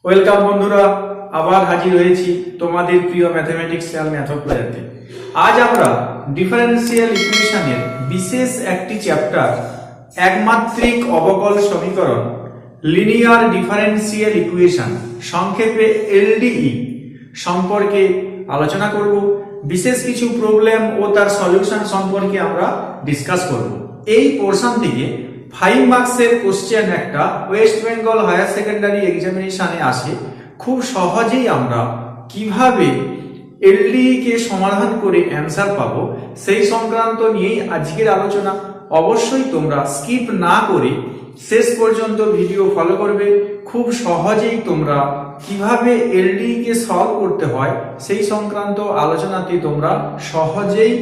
Welcome বন্ধুরা, আবার হাজির হয়েছি তোমাদের প্রিয় ম্যাথমেটিক্স আর ম্যাথোপ্লেয়াতে। আজ আমরা ডিফারেন্সিয়াল ইকুয়েশনের বিশেষ একটি চ্যাপ্টার একমাত্রিক অবকল সমীকরণ লিনিয়ার ডিফারেন্সিয়াল ইকুয়েশন সংক্ষেপে এলডিই সম্পর্কে আলোচনা করব। বিশেষ কিছু প্রবলেম ও তার সলিউশন সম্পর্কে আমরা ডিসকাস করব। এই পোরশন থেকে 5 মার্কসের কোশ্চেন একটা ওয়েস্ট বেঙ্গল হায়ার সেকেন্ডারি এক্সামিনেশনে আসে। খুব সহজেই আমরা কিভাবে এলডিই কে সমাধান করে অ্যান্সার পাবো সেই সংক্রান্ত নিয়েই আজকের আলোচনা। অবশ্যই তোমরা স্কিপ না করে শেষ পর্যন্ত ভিডিও ফলো করবে। খুব সহজেই তোমরা কিভাবে এলডিই কে সলভ করতে হয় সেই সংক্রান্ত আলোচনাতে তোমরা সহজেই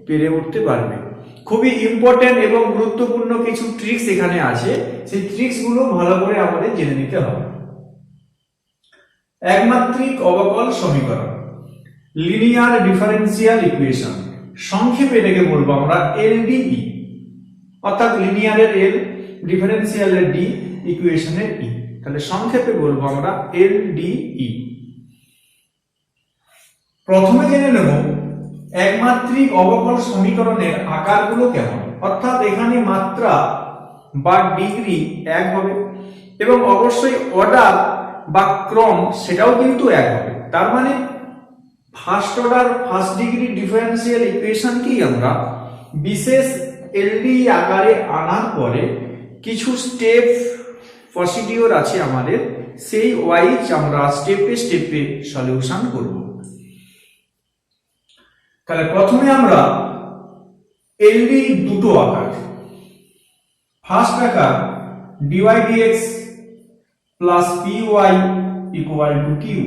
পেরে উঠতে পারবে। খুবই ইম্পর্টেন্ট এবং গুরুত্বপূর্ণ কিছু ট্রিক্স এখানে আছে, সেই ট্রিক্স গুলো ভালো করে আমাদের জেনে নিতে হবে। একমাত্রিক অবকল সমীকরণ লিনিয়ার ডিফারেন্সিয়াল ইকুয়েশন, সংক্ষেপে এটাকে বলবো আমরা এলডিই, অর্থাৎ লিনিয়ারের এল, ডিফারেন্সিয়ালের ডি, ইকুয়েশনের ই। তাহলে সংক্ষেপে বলবো আমরা এলডিই। প্রথমে জেনে নেব একমাত্রিক অবকল সমীকরণের আকারগুলো কেমন, অর্থাৎ এখানে মাত্রা বা ডিগ্রি এক হবে এবং অবশ্যই অর্ডার বা ক্রম সেটাও কিন্তু এক হবে। তার মানে first order first degree differential ইকুয়েশনকেই আমরা বিশেষ এলডি আকারে আনার পরে কিছু স্টেপ প্রসিডিওর আছে আমাদের, সেই ওয়াইজ আমরা স্টেপে স্টেপে সলিউশন করব। তাহলে প্রথমে আমরা এলডি দুটো আকার, ফার্স্ট আকার dy dx plus py equal to q,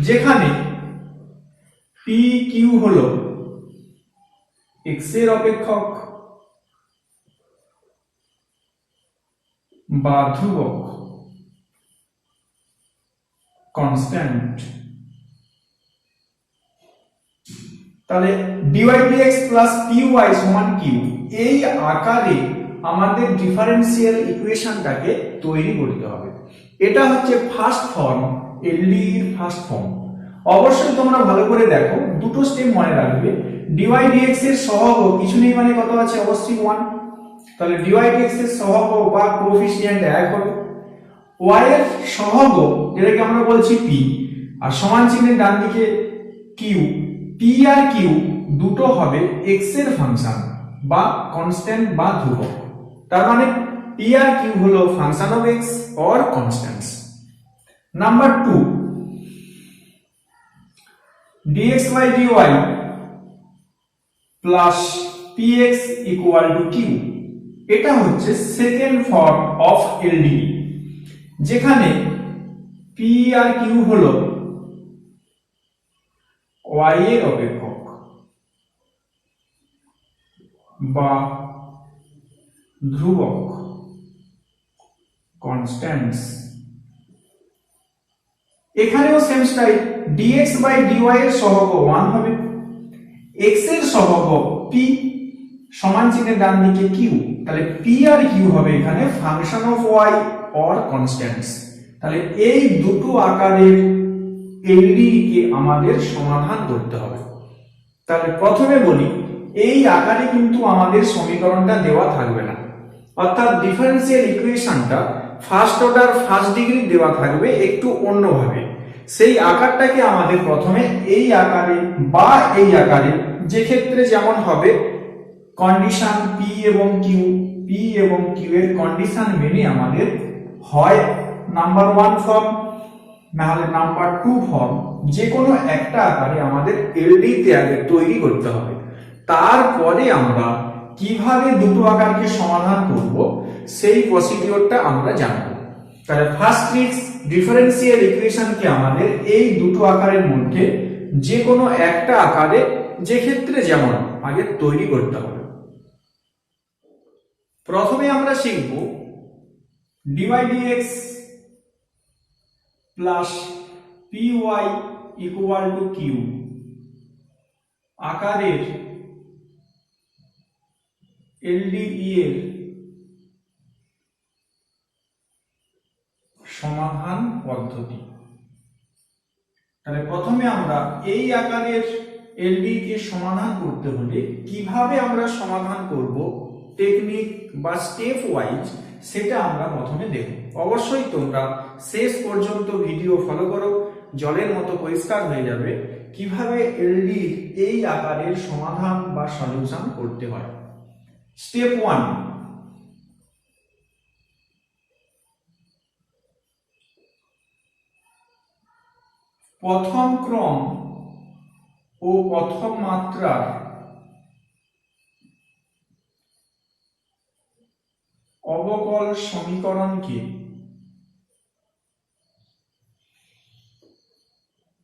যেখানে পি কিউ হলো এক্স এর অপেক্ষক বা ধ্রুবক কনস্ট্যান্ট। তাহলে ডিওয়াই ডিএক্স প্লাস পিওয়াই সমান কিউ, এই আকারে আমাদের ডিফারেন্সিয়াল ইকুয়েশনটাকে তৈরি করতে হবে। এটা হচ্ছে ফার্স্ট ফর্ম, এলডি এর ফার্স্ট ফর্ম। অবশ্যই তোমরা ভালো করে দেখো, দুটো স্টেপ মনে রাখবে। ডিওয়াই ডিএক্স এর সহগ কিছু নেই মানে কত আছে, অবশ্যই 1। তাহলে ডিওয়াই ডিএক্স এর সহগ বা কোএফিসিয়েন্ট এক হবে। ওয়াই এর সহগ যেটাকে আমরা বলছি পি, আর সমান চিহ্নের ডান দিকে কিউ। পি আর কিউ দুটো হবে এক্স এর ফাংশন বা কনস্ট্যান্ট বা ধ্রুবক। তার মানে পি আর কিউ হলো function of x or constants. Number 2 dx by dy plus px equal to q, এটা হচ্ছে সেকেন্ড ফর্ম অফ এলডিই, যেখানে p আর q হলো y এর অপেক্ষক বা ধ্রুবক কনস্ট্যান্টস। এখানেও same style, dx by dy এর সহগ 1 হবে, x এর সহগ p সমান চিহ্নের ডান দিকে q। তাহলে p আর q হবে এখানে function of y or constants. তাহলে এই দুটো আকারের এলডিই কে আমাদের সমাধান করতে হবে। তাহলে প্রথমে বলি, এই আকারে কিন্তু আমাদের সমীকরণটা দেওয়া থাকবে না, অর্থাৎ ডিফারেন্সিয়াল ইকুয়েশনটা ফার্স্ট অর্ডার ফার্স্ট ডিগ্রি দেওয়া থাকবে একটু অন্যভাবে। সেই আকারটাকে আমাদের প্রথমে এই আকারে বা এই আকারে, যে ক্ষেত্রে যেমন হবে কন্ডিশন পি এবং কিউ, পি এবং কিউ এর কন্ডিশন মেনে আমাদের হয় নাম্বার 1 ফর্ম না হলে নাম্বার 2 ফর্ম, যে কোনো একটা আকারে আমাদের এলডি তে আগে তৈরি করতে হবে। তারপরে আমরা কিভাবে দুটো আকারকে সমাধান করব সেই প্রসিডিওরটা আমরা জানব। তাহলে ফার্স্ট ট্রিক্স, ডিফারেন্সিয়াল ইকুয়েশনকে আমাদের এই দুটো আকারের মধ্যে যে কোনো একটা আকারে, যে ক্ষেত্রে যেমন, আগে তৈরি করতে হবে। প্রথমে আমরা শিখব dy dx plus py equal to q আকারের এলডিই এর সমাধান পদ্ধতি। তাহলে প্রথমে আমরা এই আকারের এলডি কে সমাধান করতে হলে কিভাবে আমরা সমাধান করব, টেকনিক বা স্টেপ ওয়াইজ, সেটা আমরা প্রথমে দেখব। অবশ্যই তোমরা শেষ পর্যন্ত ভিডিও ফলো করো, জলের মতো পরিষ্কার হয়ে যাবে কিভাবে এলডি এই আকারের সমাধান বা সলিউশন করতে হয়। স্টেপ 1, প্রথম ক্রম ও প্রথম মাত্রার অবকল সমীকরণকে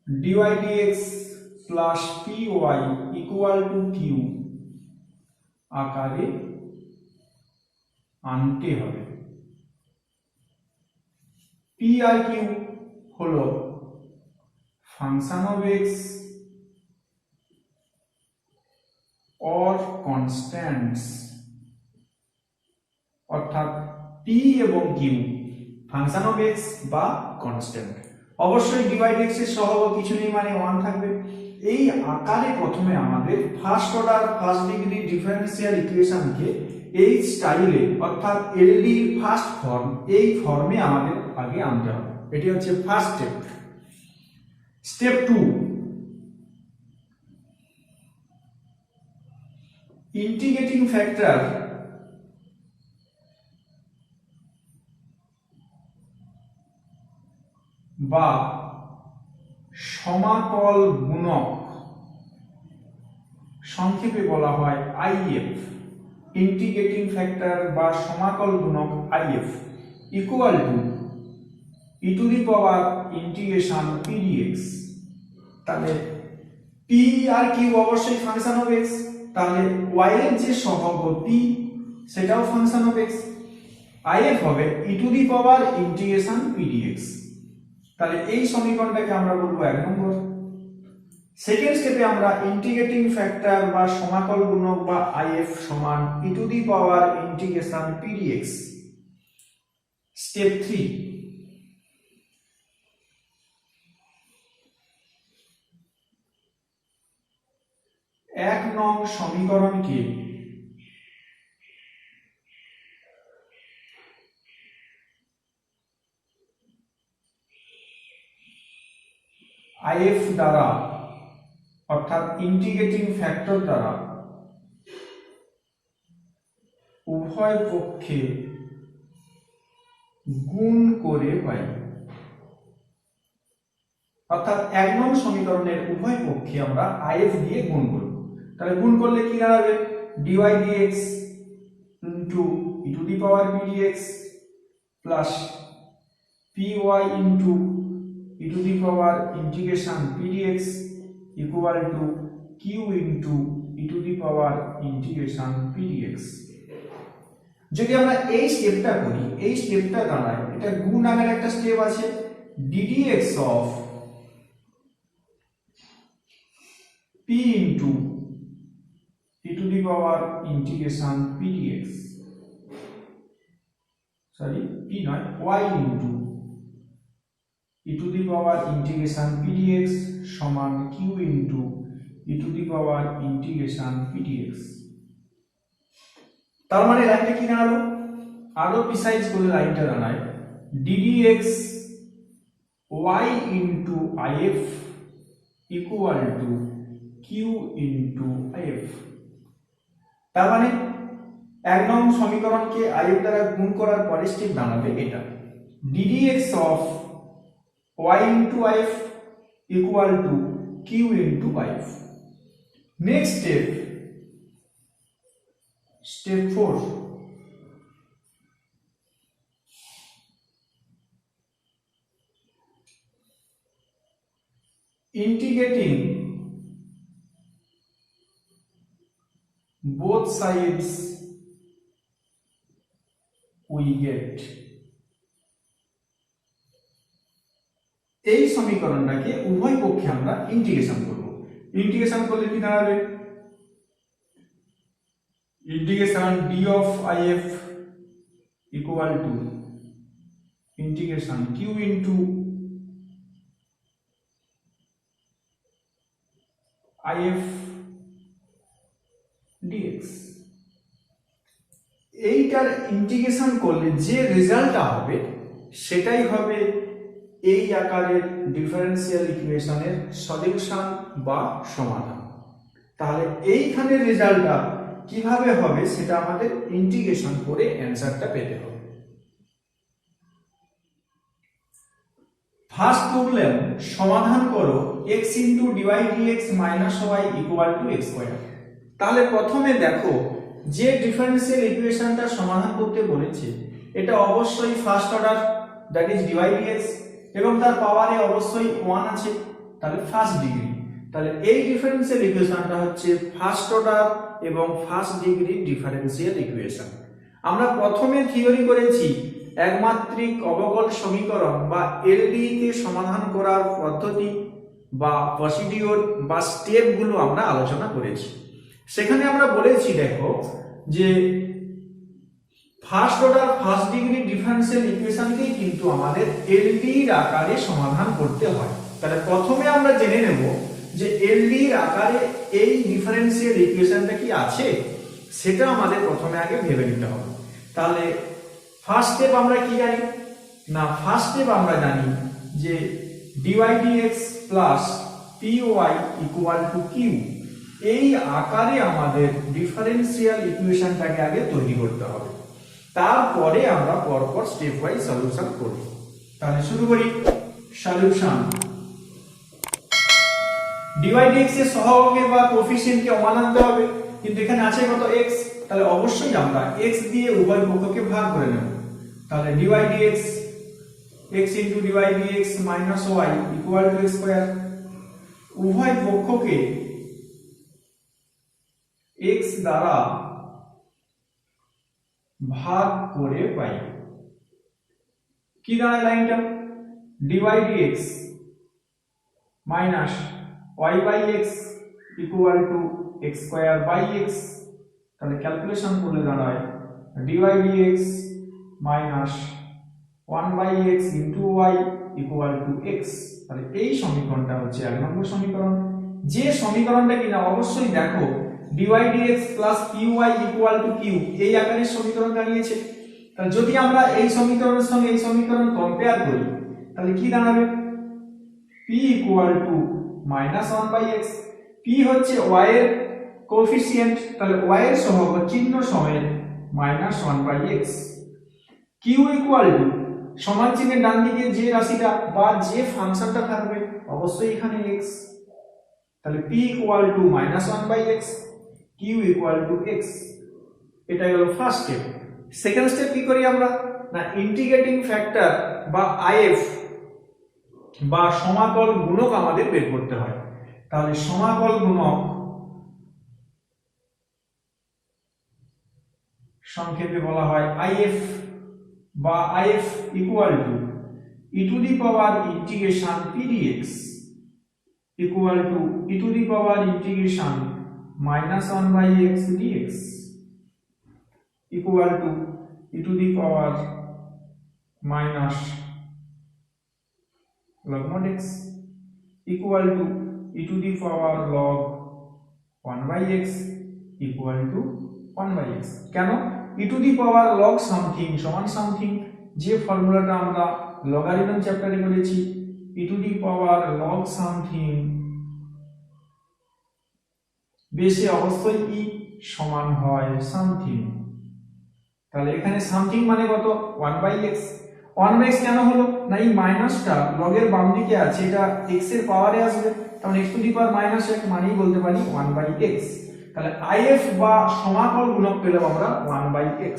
dy dx plus py equal to q আকারে আনতে হবে। পি আর কিউ হলো function of x or constants, অর্থাৎ পি এবং কিউ ফাংশন অফ এক্স বা কনস্ট্যান্ট। অবশ্যই dy dx এর সহগ কিছু নেই মানে 1 থাকবে। এই আকারে প্রথমে আমাদের first order first degree differential ইকুয়েশনকে এই স্টাইলে, অর্থাৎ এলডি ফার্স্ট ফর্ম, এই ফর্মে আমাদের আগে আনতে হবে। এটি হচ্ছে first step. Step 2, integrating factor বা সমাকল গুণক, সংক্ষেপে বলা হয় আইএফ, ইন্টিগ্রেটিং ফ্যাক্টর বা সমাকল গুণক IF equal to e to the power integration P dx. তাহলে পি আর কিউ অবশ্যই ফাংশন অফ এক্স, তাহলে y এর যে সহগ পি সেটাও ফাংশন অফ এক্স, আইএফ হবে e to the power integration P dx. তাহলে এই সমীকরণটাকে আমরা বলবো 1 নম্বর। সেকেন্ড স্টেপে আমরা ইন্টিগ্রেটিং ফ্যাক্টর বা সমাকল গুণক বা আইএফ সমান e to the power integration P dx. Step 3, এক নং সমীকরণকে আইএফ দ্বারা, অর্থাৎ ইন্টিগ্রেটিং ফ্যাক্টর দ্বারা উভয় পক্ষে গুণ করে পাই। অর্থাৎ 1 নং সমীকরণের উভয় পক্ষে আমরা আইএফ দিয়ে গুণ করব। তাহলে গুণ করলে কি দাঁড়াবে, dy dx into e to the power p dx plus py into e to the power integration p dx equal to q into e to the power integration p dx। যদি আমরা এই স্টেপটা করি, এই স্টেপটা দাঁড়ায়, এটা গুণ আগের একটা স্টেপ আছে ddx of p into e to the power integration p dx, sorry p নয় y into e to the power integration p dx সমান q into e to the power integration p dx। তার মানে লাইনটা কি দাঁড়ালো, আরো precise করে লাইনটা দাঁড়ায় ddx y into if equal two q into if। তার মানে 1 নং সমীকরণকে if দ্বারা গুণ করার পরে স্টেপ দাঁড়াবে এটা ddx of y into if equal two q into if। Next step, step 4, integrating both sides we get। এই সমীকরণটাকে উভয় পক্ষে আমরা ইন্টিগ্রেশন করব। ইন্টিগ্রেশন করলে কি দাঁড়াবে, integration d of if equal to integration q into IF dx. এইটার integration করলে যে রেজাল্টটা হবে সেটাই হবে এই আকারের ডিফারেন্সিয়াল ইকুয়েশনের সলিউশন বা সমাধান। তাহলে এইখানের রেজাল্টটা কিভাবে হবে সেটা আমাদের ইন্টিগ্রেশন করে অ্যান্সারটা পেতে হবে। ফার্স্ট প্রবলেম, সমাধান করো x into dy dx minus y equal to x square. তাহলে প্রথমে দেখো যে ডিফারেন্সিয়াল ইকুয়েশনটা সমাধান করতে বলেছে এটা অবশ্যই first order, that is dy dx, এবং তার পাওয়ারে অবশ্যই 1 আছে, তাহলে ফার্স্ট ডিগ্রি। তাহলে এই ডিফারেন্সিয়াল ইকুয়েশনটা হচ্ছে ফার্স্ট অর্ডার এবং ফার্স্ট ডিগ্রি ডিফারেন্সিয়াল ইকুয়েশন। আমরা প্রথমে থিওরি করেছি একমাত্রিক অবকল সমীকরণ বা এলডি কে সমাধান করার পদ্ধতি বা প্রসিডিওর বা স্টেপগুলো আমরা আলোচনা করেছি। সেখানে আমরা বলেছি দেখো যে first order first degree differential ইকুয়েশনকেই কিন্তু আমাদের এলডির আকারে সমাধান করতে হয়। তাহলে প্রথমে আমরা জেনে নেব যে এলডির আকারে এই ডিফারেন্সিয়াল ইকুয়েশনটা কি আছে সেটা আমাদের প্রথমে আগে ভেবে নিতে হবে। তাহলে ফার্স্ট স্টেপ আমরা কি জানি না, ফার্স্ট স্টেপ আমরা জানি যে dy dx plus py equal to q. এই আকারে আমাদের ডিফারেন্সিয়াল ইকুয়েশনটাকে আগে তৈরি করতে হবে, তারপরে আমরা পরপর স্টেপ ওয়াইজ সলিউশন করব। তাহলে শুরু করি সলিউশন। ডিওয়াই ডিএক্স এর সহগকে বা কোএফিসিয়েন্টকে ওয়ান আনতে হবে, কিন্তু এখানে আছে কত x, তাহলে অবশ্যই আমরা x দিয়ে উভয় পক্ষকে ভাগ করে নেব। তাহলে dy dx x into dy dx minus y equal to x square. উভয় পক্ষকে x দ্বারা ভাগ করে পাই। কি দাঁড়ায় লাইনটা, dy dx minus y by x equal to x square by x। তাহলে ক্যালকুলেশন করলে দাঁড়ায় dy dx minus 1 by x into y equal to x। তাহলে এই সমীকরণটা হচ্ছে 1 নম্বর সমীকরণ। যে সমীকরণটা কিনা অবশ্যই দেখো dy dx plus py equal to q এই আকারের সমীকরণ দাঁড়িয়েছে। তাহলে যদি আমরা এই সমীকরণের সঙ্গে এই সমীকরণ কম্পেয়ার করি তাহলে কি দাঁড়াবে, p equal to minus 1 by x। p হচ্ছে y এর কোএফিসিয়েন্ট, তাহলে y এর সহগ চিহ্ন সমেত minus 1 by x। q equal to সমান চিহ্নের ডান দিকে যে রাশিটা বা যে ফাংশনটা থাকবে অবশ্যই এখানে x। তাহলে p equal to minus 1 by x, q equal to x। এটাই হলো ফার্স্ট স্টেপ। সেকেন্ড স্টেপ কি করি আমরা না, ইন্টিগ্রেটিং ফ্যাক্টর বা আইএফ বা সমাকল গুণক আমাদের বের করতে হয়। তাহলে সমাকল গুণক সংক্ষেপে বলা হয় আইএফ, বা IF equal to e to the power integration P dx equal to e to the power integration minus 1 by x dx equal to e to the power minus log mod x equal to e to the power log 1 by x equal to 1 by x। কেন e to the power log something সমান something, যে ফর্মুলাটা আমরা logarithm চ্যাপ্টারে করেছি, e to the power log something বেশি অবশ্যই ই সমান হয় সামথিং। তাহলে এখানে সামথিং মানে কত 1 বাই x। 1 বাই x কেন হলো না, এই মাইনাসটা লগের বাম দিকে আছে, এটা x এর পাওয়ারে আসবে, তাহলে x two the power minus 1 মানেই বলতে পারি 1 বাই x। তাহলে আইএফ বা সমাকল গুণক পেলাম আমরা 1 বাই x।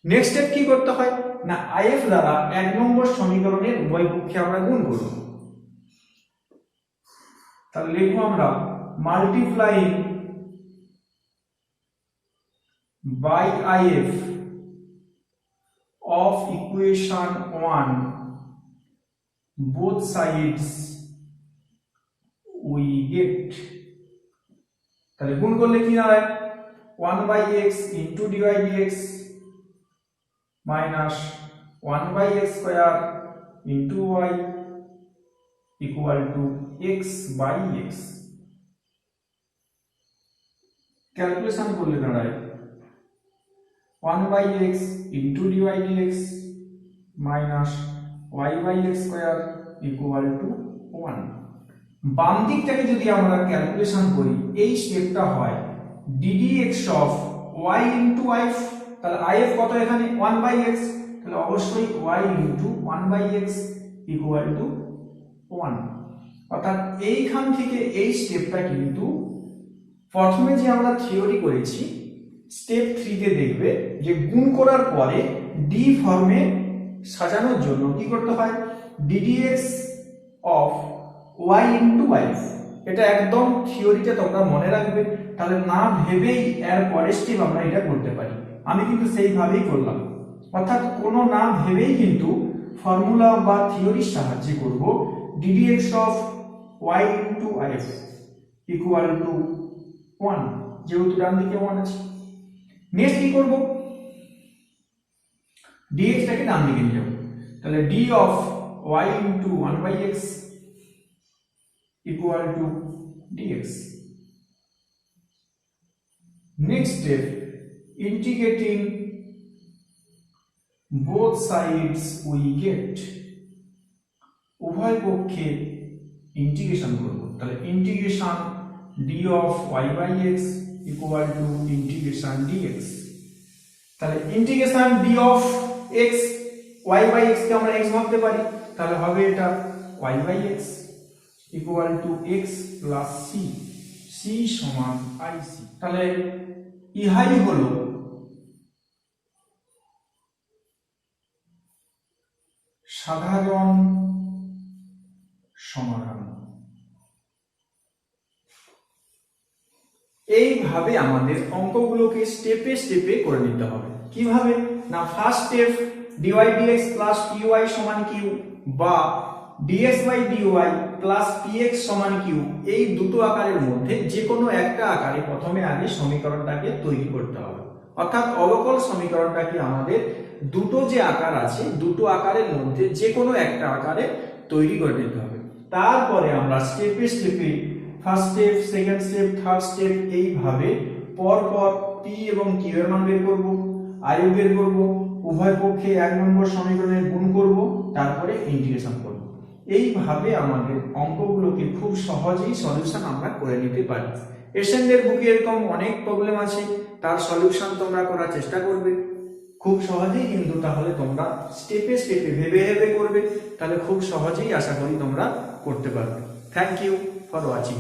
নেক্সট স্টেপ কি করতে হয় না, আইএফ দ্বারা 1 নম্বর সমীকরণের উভয় পক্ষে আমরা গুণ করব। তাহলে লিখবো আমরা multiplying by if of equation 1 both sides we get। তাহলে গুণ করলে কি দাঁড়ায় 1 by x into dy dx minus 1/x square into y equal to x/x। Calculation করলে দাঁড়ায় 1/x into dy dx minus y/x square equal to 1। বাম দিকটাকে যদি আমরা ক্যালকুলেশন করি এই স্টেপটা হয় ddx of y into if, তাহলে if কত এখানে 1/x, তাহলে অবশ্যই y into 1/x equal to 1। অর্থাৎ এইখান থেকে এই স্টেপটা কিন্তু প্রথমে যে আমরা থিওরি করেছি স্টেপ 3 তে দেখবে যে গুণ করার পরে ডি ফর্মে সাজানোর জন্য কি করতে হয় ddx of y into if। এটা একদম থিওরিতে তোমরা মনে রাখবে, তাহলে না ভেবেই এর পরের স্টেপ আমরা এটা করতে পারি। আমি কিন্তু সেইভাবেই করলাম, অর্থাৎ কোনো না ভেবেই কিন্তু ফর্মুলা বা থিওরির সাহায্যে করব ddx of y into if equal to 1, যেহেতু ডান দিকে 1 আছে। নেক্সট কি করব, dx টাকে ডান দিকে নিয়ে যাব, তাহলে d of y into 1/x equal to dx. Next step, integrating both sides we get, উভয় পক্ষে ইন্টিগ্রেশন করব, তাহলে integration d of y/x equal to integration dx। তাহলে integration d of x y/x কে আমরা x ভাবতে পারি, তাহলে হবে এটা y/x equal to x plus c, c সমান ic। তাহলে ইহাই হলো সাধারণ সমাধান। এইভাবে আমাদের অঙ্কগুলোকে স্টেপে স্টেপে করে নিতে হবে। কিভাবে না, first step dy dx plus py সমান q বা dx by dy plus px সমান q, এই দুটো আকারের মধ্যে যে কোনো একটা আকারে প্রথমে আগে সমীকরণটাকে তৈরি করতে হবে। অর্থাৎ অবকল সমীকরণটাকে আমাদের দুটো যে আকার আছে দুটো আকারের মধ্যে যে কোনো একটা আকারে তৈরি করে নিতে হবে। তারপরে আমরা স্টেপে স্টেপে first step, second step, third step এইভাবে পরপর p এবং q এর মান বের করব, i বের করব, উভয় পক্ষে 1 নম্বর সমীকরণের গুণ করব, তারপরে ইন্টিগ্রেশন করব। এইভাবে আমাদের অঙ্কগুলোকে খুব সহজেই সলিউশন আমরা করে নিতে পারি। এশিয়ানদের বুকে এরকম অনেক প্রবলেম আছে, তার সলিউশন তোমরা করার চেষ্টা করবে খুব সহজেই, কিন্তু তাহলে তোমরা স্টেপে স্টেপে ভেবে ভেবে করবে, তাহলে খুব সহজেই আশা করি তোমরা করতে পারবে। Thank you for watching.